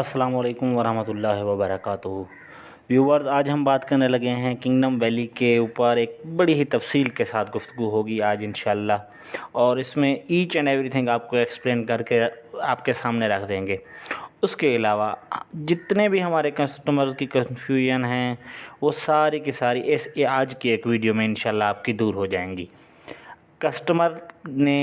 अस्सलाम वालेकुम वरहमतुल्लाहि वबरकातुहू। व्यूवर्स, आज हम बात करने लगे हैं किंगडम वैली के ऊपर। एक बड़ी ही तफसील के साथ गुफ्तगू होगी आज इंशाल्लाह, और इसमें ईच एंड एवरीथिंग आपको एक्सप्लेन करके आपके सामने रख देंगे। उसके अलावा जितने भी हमारे कस्टमर की कन्फ्यूजन हैं वो सारी की सारी इस आज की एक वीडियो में इंशाल्लाह आपकी दूर हो जाएंगी। कस्टमर ने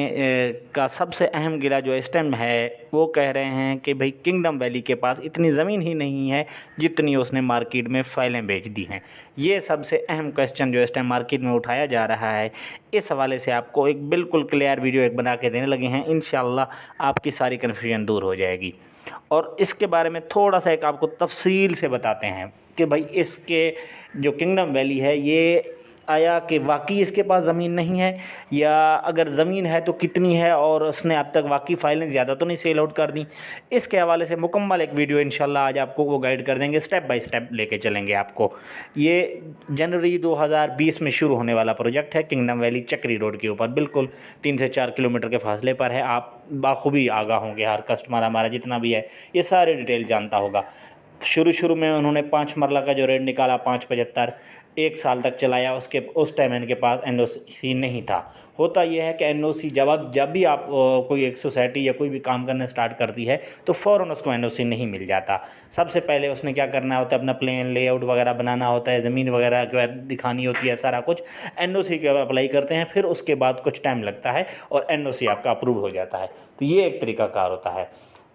का सबसे अहम गिला जो इस टाइम है वो कह रहे हैं कि भाई किंगडम वैली के पास इतनी ज़मीन ही नहीं है जितनी उसने मार्केट में फ़ाइलें बेच दी हैं। ये सबसे अहम क्वेश्चन जो इस टाइम मार्केट में उठाया जा रहा है, इस हवाले से आपको एक बिल्कुल क्लियर वीडियो एक बना के देने लगे हैं। इंशाल्लाह आपकी सारी कन्फ्यूजन दूर हो जाएगी और इसके बारे में थोड़ा सा एक आपको तफसील से बताते हैं कि भाई इसके जो किंगडम वैली है ये आया कि वाकई इसके पास ज़मीन नहीं है, या अगर ज़मीन है तो कितनी है और उसने अब तक वाकई फ़ाइलें ज़्यादा तो नहीं सेल आउट कर दी। इसके हवाले से मुकम्मल एक वीडियो इंशाल्लाह आज आपको वो गाइड कर देंगे, स्टेप बाय स्टेप लेके चलेंगे आपको। ये जनवरी 2020 में शुरू होने वाला प्रोजेक्ट है। किंगडम वैली चक्री रोड के ऊपर बिल्कुल 3 से 4 किलोमीटर के फासले पर है। आप बाखूबी आगाह होंगे, हर कस्टमर हमारा जितना भी है ये सारे डिटेल जानता होगा। शुरू में उन्होंने 5 मरला का जो रेट निकाला 575, 1 साल तक चलाया। उसके उस टाइम इनके पास एनओसी नहीं था। होता यह है कि एनओसी जब भी आप कोई एक सोसाइटी या कोई भी काम करना स्टार्ट करती है तो फ़ौरन उसको एनओसी नहीं मिल जाता। सबसे पहले उसने क्या करना होता है, अपना प्लान लेआउट वगैरह बनाना होता है, ज़मीन वगैरह दिखानी होती है, सारा कुछ एनओसी के अप्लाई करते हैं। फिर उसके बाद कुछ टाइम लगता है और एनओसी आपका अप्रूव हो जाता है। तो ये एक तरीकाकार होता है।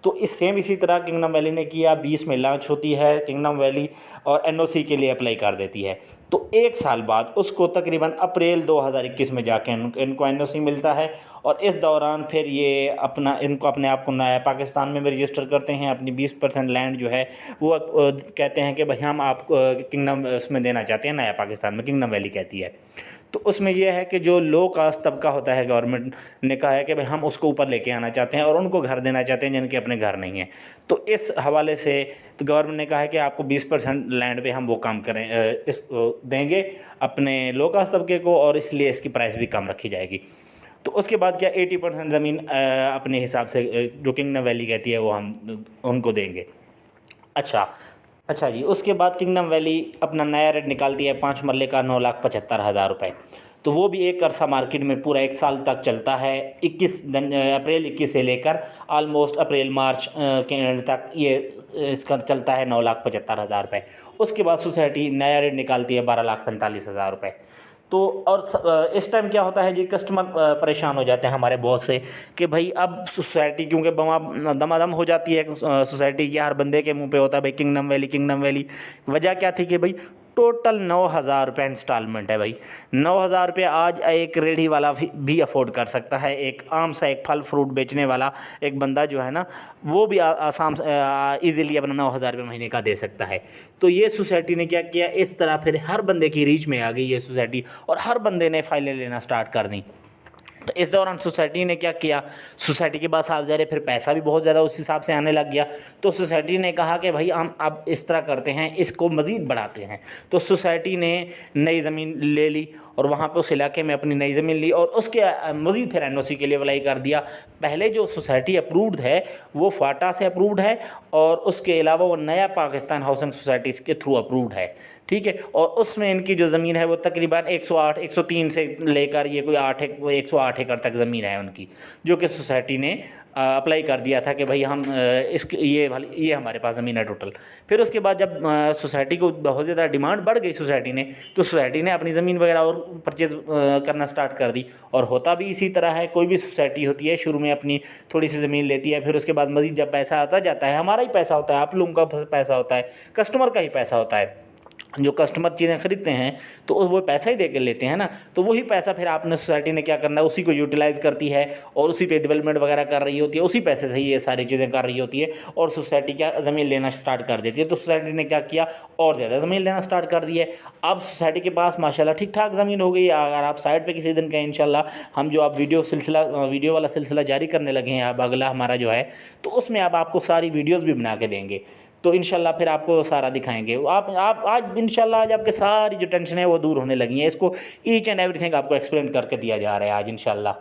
तो इसी तरह किंगडम वैली ने किया। 20 में लॉन्च होती है किंगडम वैली और एनओसी के लिए अप्लाई कर देती है। तो 1 साल बाद उसको तकरीबन अप्रैल 2021 में जाके इनको एनओसी मिलता है। और इस दौरान फिर ये इनको अपने आप को नया पाकिस्तान में रजिस्टर करते हैं। अपनी 20% लैंड जो है वो कहते हैं कि भाई हम आप किंगडम उसमें देना चाहते हैं, नया पाकिस्तान में किंगडम वैली कहती है। तो उसमें यह है कि जो लो कास्ट तबका होता है, गवर्नमेंट ने कहा है कि भाई हम उसको ऊपर लेके आना चाहते हैं और उनको घर देना चाहते हैं जिनके अपने घर नहीं हैं। तो इस हवाले से तो गवर्नमेंट ने कहा है कि आपको 20% लैंड पे हम वो काम करें देंगे अपने लो कास्ट तबके को, और इसलिए इसकी प्राइस भी कम रखी जाएगी। तो उसके बाद क्या 80% ज़मीन अपने हिसाब से जो किंगडम वैली कहती है वो हम उनको देंगे। अच्छा जी, उसके बाद किंगडम वैली अपना नया रेट निकालती है 5 मरले का 9,75,000 रुपये। तो वो भी एक अरसा मार्केट में पूरा 1 साल तक चलता है। अप्रैल 21 से लेकर ऑलमोस्ट अप्रैल मार्च के एंड तक ये इसका चलता है 9,75,000 रुपये। उसके बाद सोसाइटी नया रेट निकालती है 12,45,000 रुपये। तो और इस टाइम क्या होता है जी, कस्टमर परेशान हो जाते हैं हमारे बहुत से कि भाई अब सोसाइटी क्योंकि दमादम हो जाती है सोसाइटी की, हर बंदे के मुंह पे होता है भाई किंगडम वैली किंगडम वैली। वजह क्या थी कि भाई टोटल 9,000 रुपये इंस्टॉलमेंट है। भाई 9,000 रुपये आज एक रेढ़ी वाला भी अफोर्ड कर सकता है। एक आम सा एक फल फ्रूट बेचने वाला एक बंदा जो है ना, वो भी आसाम ईज़िली अपना 9,000 रुपये महीने का दे सकता है। तो ये सोसाइटी ने क्या किया, इस तरह फिर हर बंदे की रीच में आ गई ये सोसाइटी और हर बंदे ने फाइलें लेना स्टार्ट कर दी। तो इस दौरान सोसाइटी ने क्या किया, सोसाइटी के पास आप जा रहे फिर पैसा भी बहुत ज़्यादा उस हिसाब से आने लग गया। तो सोसाइटी ने कहा कि भाई हम अब इस तरह करते हैं, इसको मज़ीद बढ़ाते हैं। तो सोसाइटी ने नई ज़मीन ले ली और वहाँ पे उस इलाके में अपनी नई ज़मीन ली और उसके मज़ीद फिर एनओसी के लिए अप्लाई कर दिया। पहले जो सोसाइटी अप्रूव्ड है वो फाटा से अप्रूव्ड है और उसके अलावा वो नया पाकिस्तान हाउसिंग सोसाइटी के थ्रू अप्रूव्ड है, ठीक है। और उसमें इनकी जो ज़मीन है वो तकरीबन 108 103 से लेकर ये कोई 108 एकड़ तक ज़मीन है उनकी, जो कि सोसाइटी ने अप्लाई कर दिया था कि भाई हम ये हमारे पास ज़मीन है टोटल। फिर उसके बाद जब सोसाइटी को बहुत ज़्यादा डिमांड बढ़ गई सोसाइटी ने, तो सोसाइटी ने अपनी ज़मीन वगैरह और परचेज़ करना स्टार्ट कर दी। और होता भी इसी तरह है, कोई भी सोसाइटी होती है शुरू में अपनी थोड़ी सी ज़मीन लेती है, फिर उसके बाद मज़ीद जब पैसा आता जाता है, हमारा ही पैसा होता है, आप लोगों का पैसा होता है, कस्टमर का ही पैसा होता है, जो कस्टमर चीज़ें खरीदते हैं तो वो पैसा ही दे के लेते हैं ना। तो वही पैसा फिर आपने सोसाइटी ने क्या करना है, उसी को यूटिलाइज़ करती है और उसी पे डेवलपमेंट वगैरह कर रही होती है, उसी पैसे से ही ये सारी चीज़ें कर रही होती है और सोसाइटी क्या ज़मीन लेना स्टार्ट कर देती है। तो सोसाइटी ने क्या किया, और ज़्यादा ज़मीन लेना स्टार्ट कर दी है। अब सोसाइटी के पास माशाल्लाह ठीक ठाक ज़मीन हो गई। अगर आप साइड पर किसी दिन कहें इंशाल्लाह हम जो आप वीडियो वाला सिलसिला जारी करने लगे हैं अब अगला हमारा जो है, तो उसमें अब आपको सारी वीडियोज़ भी बना के देंगे। तो इंशाल्लाह फिर आपको सारा दिखाएंगे। आप आज इंशाल्लाह आज आपके सारी जो टेंशन है वो दूर होने लगी है। इसको ईच एंड एवरीथिंग आपको एक्सप्लेन करके दिया जा रहा है आज इंशाल्लाह।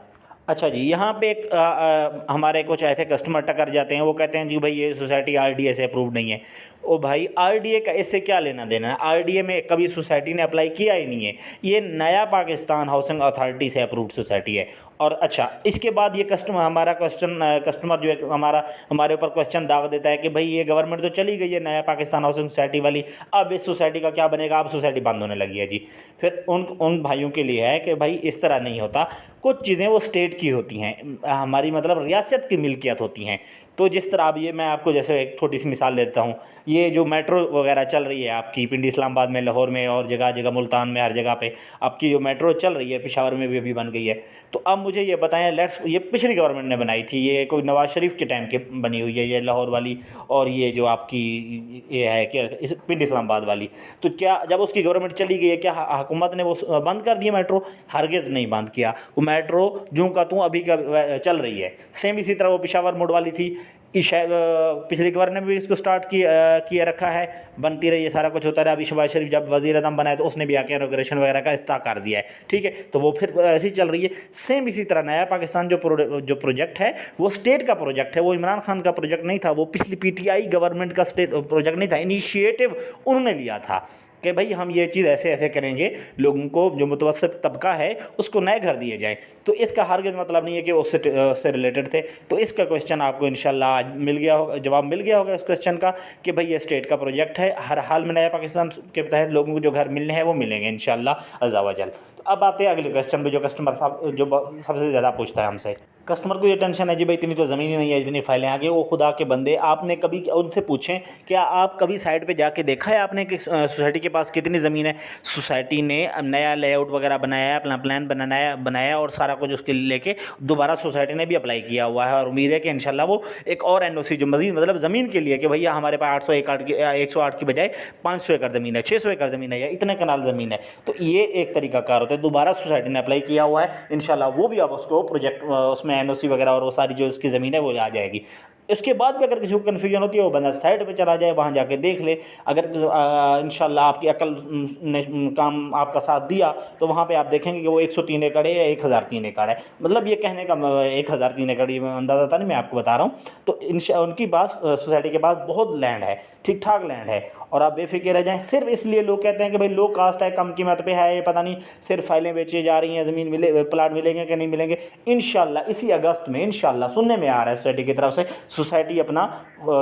अच्छा जी, यहाँ पे एक हमारे कुछ ऐसे कस्टमर टकर जाते हैं, वो कहते हैं जी भाई ये सोसाइटी आरडीए से अप्रूव नहीं है। ओ भाई, आरडीए का इससे क्या लेना देना है? आरडीए में कभी सोसाइटी ने अप्लाई किया ही नहीं है। ये नया पाकिस्तान हाउसिंग अथॉरिटी से अप्रूव्ड सोसाइटी है। और अच्छा, इसके बाद ये कस्टमर जो है हमारा हमारे ऊपर क्वेश्चन दाग देता है कि भाई ये गवर्नमेंट तो चली गई है नया पाकिस्तान हाउसिंग सोसाइटी वाली, अब इस सोसाइटी का क्या बनेगा? अब सोसाइटी बंद होने लगी है जी। फिर उन उन भाइयों के लिए है कि भाई इस तरह नहीं होता। कुछ चीज़ें वो स्टेट की होती हैं, हमारी मतलब रियासत की मिल्कियत होती हैं। तो जिस तरह अब ये मैं आपको जैसे एक छोटी सी मिसाल देता हूँ, ये जो मेट्रो वगैरह चल रही है आपकी पिंडी इस्लामाबाद में, लाहौर में और जगह जगह मुल्तान में, हर जगह पे आपकी जो मेट्रो चल रही है, पेशावर में भी अभी बन गई है। तो अब मुझे ये बताएं, ये पिछली गवर्नमेंट ने बनाई थी, ये कोई नवाज शरीफ के टाइम के बनी हुई है ये लाहौर वाली, और ये जो आपकी ये है क्या पिंडी इस्लामाबाद वाली। तो क्या जब उसकी गवर्नमेंट चली गई है क्या हुकूमत ने वो बंद कर दिया मेट्रो? हरगिज़ नहीं बंद किया। वो मेट्रो जूँ का तूँ अभी का चल रही है। सेम इसी तरह वो पेशावर मोड वाली थी, पिछली गवर्नमेंट ने भी इसको स्टार्ट किया रखा है, बनती रही है, सारा कुछ होता रहा। अभी शहबाज शरीफ जब वज़ीर आज़म बनाए तो उसने भी आके इनॉग्रेशन वगैरह का इफ्ताह कर दिया है, ठीक है। तो वो फिर ऐसे ही चल रही है। सेम इसी तरह नया पाकिस्तान जो प्रोजेक्ट है वो स्टेट का प्रोजेक्ट है, वो इमरान खान का प्रोजेक्ट नहीं था, वो पिछली पीटीआई गवर्नमेंट का स्टेट प्रोजेक्ट नहीं था, इनिशिएटिव उन्होंने लिया था कि भाई हम ये चीज़ ऐसे ऐसे करेंगे, लोगों को जो मुतवस्सित तबका है उसको नए घर दिए जाएँ। तो इसका हरगिज़ मतलब नहीं है कि वो उससे रिलेटेड थे। तो इसका क्वेश्चन आपको इंशाल्लाह आज मिल गया होगा, जवाब मिल गया होगा इस क्वेश्चन का कि भाई ये स्टेट का प्रोजेक्ट है। हर हाल में नया पाकिस्तान के तहत लोगों को जो घर मिलने हैं वो मिलेंगे इंशाल्लाह अज़्ज़ा वजल। तो अब आते हैं अगले क्वेश्चन पे, जो कस्टमर साहब जो सबसे ज़्यादा पूछता है हमसे। कस्टमर को ये टेंशन है जी भाई इतनी तो ज़मीन ही नहीं है, इतनी फाइलें आ गई। वो खुदा के बंदे, आपने कभी उनसे पूछें, क्या आप कभी साइट पे जाके देखा है आपने कि सोसाइटी के पास कितनी ज़मीन है? सोसाइटी ने नया लेआउट वगैरह बनाया है, अपना प्लान बनाया और सारा कुछ उसके लेके दोबारा सोसाइटी ने भी अप्लाई किया हुआ है। और उम्मीद है कि इंशाल्लाह वो एक और एनओसी जो मज़ीद मतलब ज़मीन के लिए कि भैया हमारे पास 800 एकड़ की 108 की बजाय 500 एकड़ ज़मीन है, 600 एकड़ ज़मीन है या इतने कनाल ज़मीन है, तो ये एक तरीकाकार होता है। दोबारा सोसाइटी ने अप्लाई किया हुआ है, इंशाल्लाह वो भी अब उसको प्रोजेक्ट उसमें एनओसी वगैरह और वो सारी जो इसकी ज़मीन है वो आ जाएगी। इसके बाद भी अगर किसी को कन्फ्यूजन होती है वो बंदा साइट पे चला जाए, वहाँ जाके देख ले। अगर इंशाल्लाह आपकी अकल ने काम आपका साथ दिया तो वहाँ पे आप देखेंगे कि वो 103 एकड़ है या 1003 एकड़ है। मतलब ये कहने का 1003 एकड़ ये अंदाज़ा था नहीं, मैं आपको बता रहा हूँ। तो उनकी पास सोसाइटी के पास बहुत लैंड है, ठीक ठाक लैंड है, और आप बेफिक्र रह जाएँ। सिर्फ इसलिए लोग कहते हैं कि भाई लो कास्ट है, कम कीमत पे है, ये पता नहीं सिर्फ फाइलें बेची जा रही हैं, ज़मीन मिले प्लाट मिलेंगे कि नहीं मिलेंगे। इंशाल्लाह इसी अगस्त में इंशाल्लाह सुनने में आ रहा है सोसाइटी की तरफ से, सोसाइटी अपना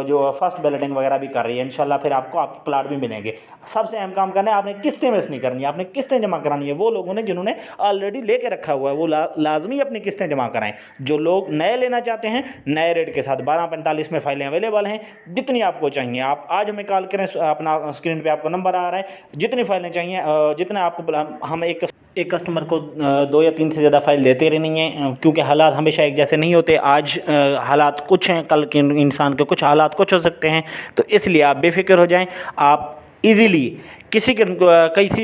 जो फर्स्ट बैलेटिंग वगैरह भी कर रही है इंशाल्लाह, फिर आपको आप प्लाट भी मिलेंगे। सबसे अहम काम करना है, आपने किस्तें मिस नहीं करनी है, आपने किस्तें जमा करानी है। वो लोगों ने जिन्होंने ऑलरेडी लेके रखा हुआ है वो लाजमी अपनी किस्तें जमा कराएं। जो लोग नए लेना चाहते हैं नए रेट के साथ 1245 में फाइलें अवेलेबल हैं, जितनी आपको चाहिए आप आज हमें कॉल करें, अपना स्क्रीन पे आपको नंबर आ रहा है, जितनी फाइलें चाहिए जितना आपको, हम एक कस्टमर को 2 या 3 से ज़्यादा फाइल देते नहीं हैं, क्योंकि हालात हमेशा एक जैसे नहीं होते। आज हालात कुछ हैं, कल के इंसान के कुछ हालात कुछ हो सकते हैं। तो इसलिए आप बेफिक्र हो जाएं। आप इजीली किसी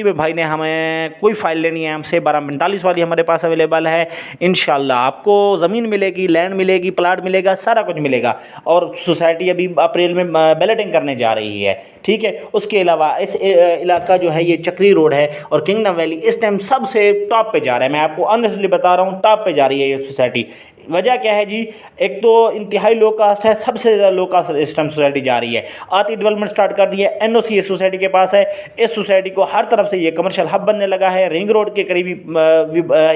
भी भाई ने हमें कोई फ़ाइल लेनी है हमसे 1245 वाली हमारे पास अवेलेबल है। इंशाल्लाह आपको ज़मीन मिलेगी, लैंड मिलेगी, प्लाट मिलेगा, सारा कुछ मिलेगा। और सोसाइटी अभी अप्रैल में बैलेटिंग करने जा रही है, ठीक है। उसके अलावा इस इलाका जो है ये चक्री रोड है और किंगडम वैली इस टाइम सबसे टॉप पे जा रहा है। मैं आपको ऑनेस्टली बता रहा हूँ, टॉप पे जा रही है ये सोसाइटी। वजह क्या है जी? एक तो इंतहाई लो कास्ट है, सबसे ज़्यादा लो कास्ट इस टाइम सोसाइटी जा रही है। आती डेवलपमेंट स्टार्ट कर दी है, एनओसी इस सोसाइटी के पास है। इस सोसाइटी को हर तरफ से ये कमर्शियल हब बनने लगा है। रिंग रोड के करीब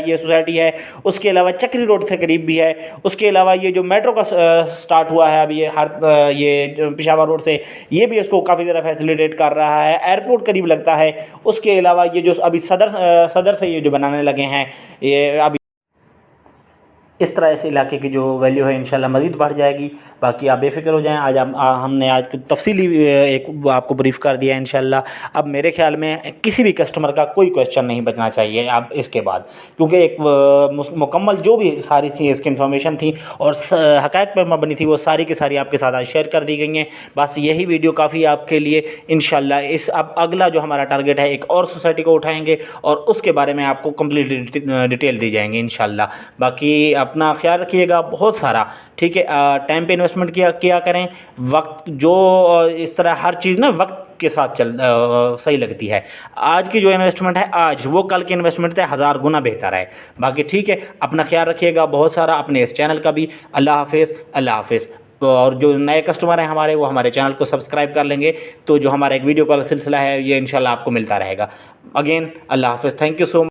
ये सोसाइटी है, उसके अलावा चक्री रोड से करीब भी है। उसके अलावा ये जो मेट्रो का स्टार्ट हुआ है अभी ये पेशावर रोड से, ये भी इसको काफ़ी ज़्यादा फैसिलिटेट कर रहा है। एयरपोर्ट करीब लगता है। उसके अलावा ये जो अभी सदर से ये जो बनाने लगे हैं, ये अभी इस तरह इस इलाके की जो वैल्यू है इंशाल्लाह मज़ीद बढ़ जाएगी। बाकी आप बेफिक्र हो जाएं। आज हमने आज तफसीली एक आपको ब्रीफ़ कर दिया है इंशाल्लाह। अब मेरे ख्याल में किसी भी कस्टमर का कोई क्वेश्चन नहीं बचना चाहिए अब इसके बाद, क्योंकि एक मुकम्मल जो भी सारी थी इसकी इन्फॉर्मेशन थी और हक़ाइक़ पर मबनी थी, वो सारी की सारी आपके साथ आज शेयर कर दी गई हैं। बस यही वीडियो काफ़ी आपके लिए इंशाल्लाह। अब अगला जो हमारा टारगेट है, एक और सोसाइटी को उठाएँगे और उसके बारे में आपको कंप्लीट डिटेल दी जाएंगी इंशाल्लाह। बाकी अपना ख्याल रखिएगा बहुत सारा, ठीक है। टाइम पे इन्वेस्टमेंट किया करें। वक्त जो इस तरह हर चीज़ ना वक्त के साथ सही लगती है। आज की जो इन्वेस्टमेंट है आज, वो कल की इन्वेस्टमेंट से 1000 गुना बेहतर है। बाकी ठीक है, अपना ख्याल रखिएगा बहुत सारा, अपने इस चैनल का भी। अल्लाह हाफिज़, अल्लाह हाफिज़। और जो नए कस्टमर हैं हमारे, वो हमारे चैनल को सब्सक्राइब कर लेंगे, तो जो हमारा एक वीडियो कॉल सिलसिला है ये इंशाल्लाह आपको मिलता रहेगा। अगेन अल्लाह हाफिज़, थैंक यू सो मच।